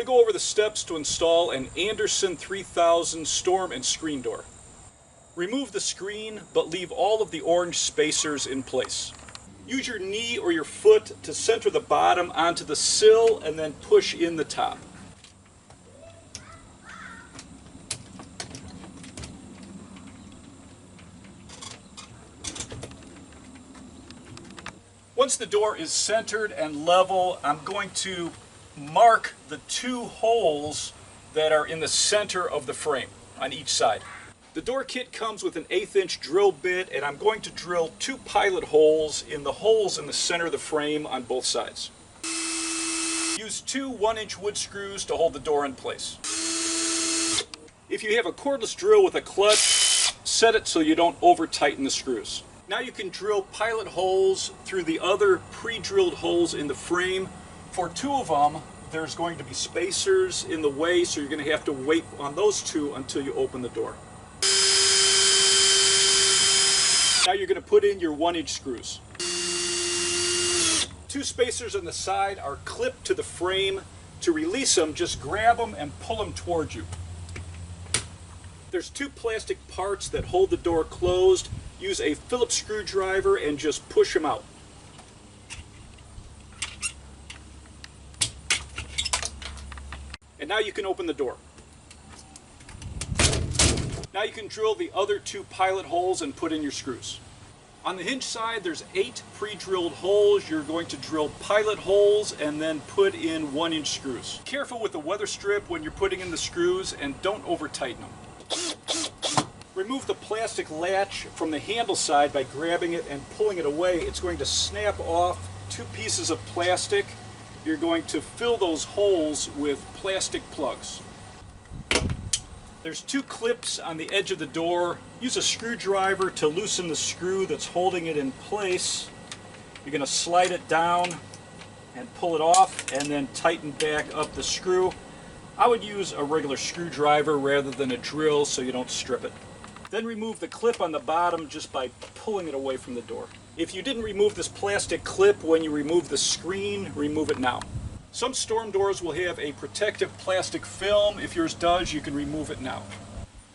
to go over the steps to install an Andersen 3000 storm and screen door. Remove the screen, but leave all of the orange spacers in place. Use your knee or your foot to center the bottom onto the sill and then push in the top. Once the door is centered and level, I'm going to mark the 2 holes that are in the center of the frame on each side. The door kit comes with an 1/8 inch drill bit, and I'm going to drill 2 pilot holes in the center of the frame on both sides. Use 2 1-inch wood screws to hold the door in place. If you have a cordless drill with a clutch, set it so you don't over tighten the screws. Now you can drill pilot holes through the other pre-drilled holes in the frame. For 2 of them, there's going to be spacers in the way, so you're going to have to wait on those 2 until you open the door. Now you're going to put in your 1-inch screws. 2 spacers on the side are clipped to the frame. To release them, just grab them and pull them towards you. There's 2 plastic parts that hold the door closed. Use a Phillips screwdriver and just push them out. And now you can open the door. Now you can drill the other 2 pilot holes and put in your screws. On the hinge side, there's 8 pre-drilled holes. You're going to drill pilot holes and then put in 1-inch screws. Careful with the weather strip when you're putting in the screws and don't over tighten them. Remove the plastic latch from the handle side by grabbing it and pulling it away. It's going to snap off 2 pieces of plastic. You're going to fill those holes with plastic plugs. There's 2 clips on the edge of the door. Use a screwdriver to loosen the screw that's holding it in place. You're going to slide it down and pull it off and then tighten back up the screw. I would use a regular screwdriver rather than a drill so you don't strip it. Then remove the clip on the bottom just by pulling it away from the door. If you didn't remove this plastic clip when you removed the screen, remove it now. Some storm doors will have a protective plastic film. If yours does, you can remove it now.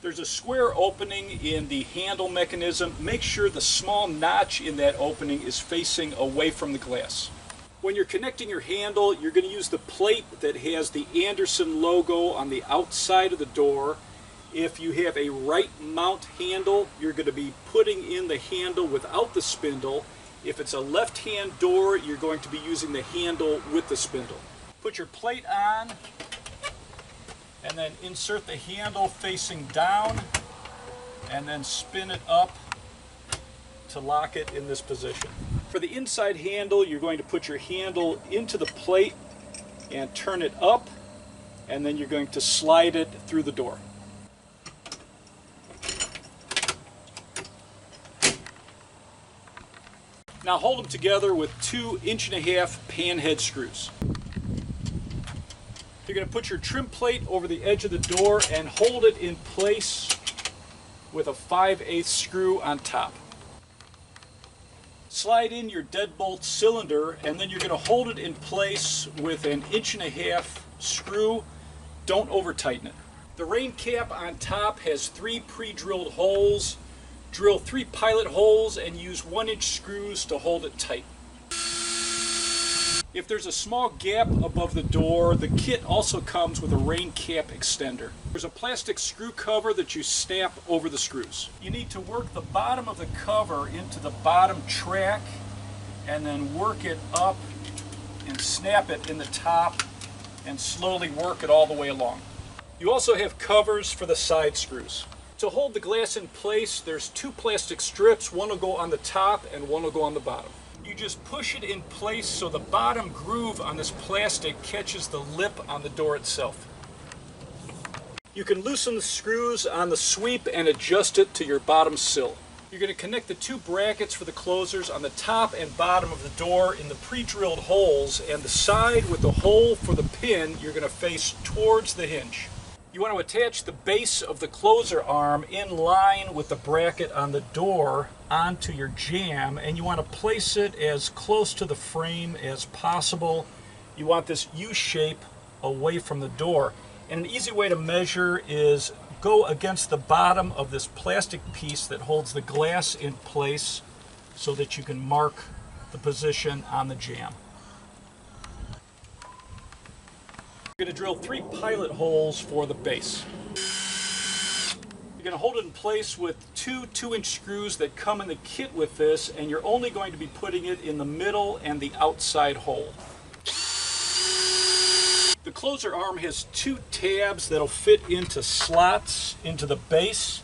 There's a square opening in the handle mechanism. Make sure the small notch in that opening is facing away from the glass. When you're connecting your handle, you're going to use the plate that has the Andersen logo on the outside of the door. If you have a right mount handle, you're going to be putting in the handle without the spindle. If it's a left-hand door, you're going to be using the handle with the spindle. Put your plate on and then insert the handle facing down and then spin it up to lock it in this position. For the inside handle, you're going to put your handle into the plate and turn it up, and then you're going to slide it through the door. Now hold them together with 2 1.5-inch panhead screws. You're going to put your trim plate over the edge of the door and hold it in place with a 5/8 screw on top. Slide in your deadbolt cylinder and then you're going to hold it in place with an 1.5-inch screw. Don't over tighten it. The rain cap on top has 3 pre-drilled holes. Drill 3 pilot holes and use 1-inch screws to hold it tight. If there's a small gap above the door, the kit also comes with a rain cap extender. There's a plastic screw cover that you snap over the screws. You need to work the bottom of the cover into the bottom track and then work it up and snap it in the top and slowly work it all the way along. You also have covers for the side screws. To hold the glass in place, there's 2 plastic strips. One will go on the top and one will go on the bottom. You just push it in place so the bottom groove on this plastic catches the lip on the door itself. You can loosen the screws on the sweep and adjust it to your bottom sill. You're going to connect the 2 brackets for the closers on the top and bottom of the door in the pre-drilled holes, and the side with the hole for the pin you're going to face towards the hinge. You want to attach the base of the closer arm in line with the bracket on the door onto your jamb, and you want to place it as close to the frame as possible. You want this U shape away from the door. And an easy way to measure is go against the bottom of this plastic piece that holds the glass in place so that you can mark the position on the jamb. You're going to drill 3 pilot holes for the base. You're going to hold it in place with 2 2-inch screws that come in the kit with this, and you're only going to be putting it in the middle and the outside hole. The closer arm has 2 tabs that'll fit into slots into the base.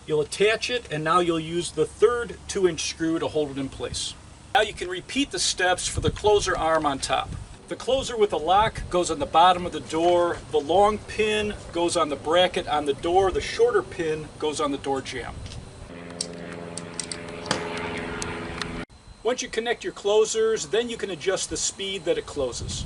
You'll attach it, and now you'll use the 3rd 2-inch screw to hold it in place. Now you can repeat the steps for the closer arm on top. The closer with a lock goes on the bottom of the door. The long pin goes on the bracket on the door. The shorter pin goes on the door jamb. Once you connect your closers, then you can adjust the speed that it closes.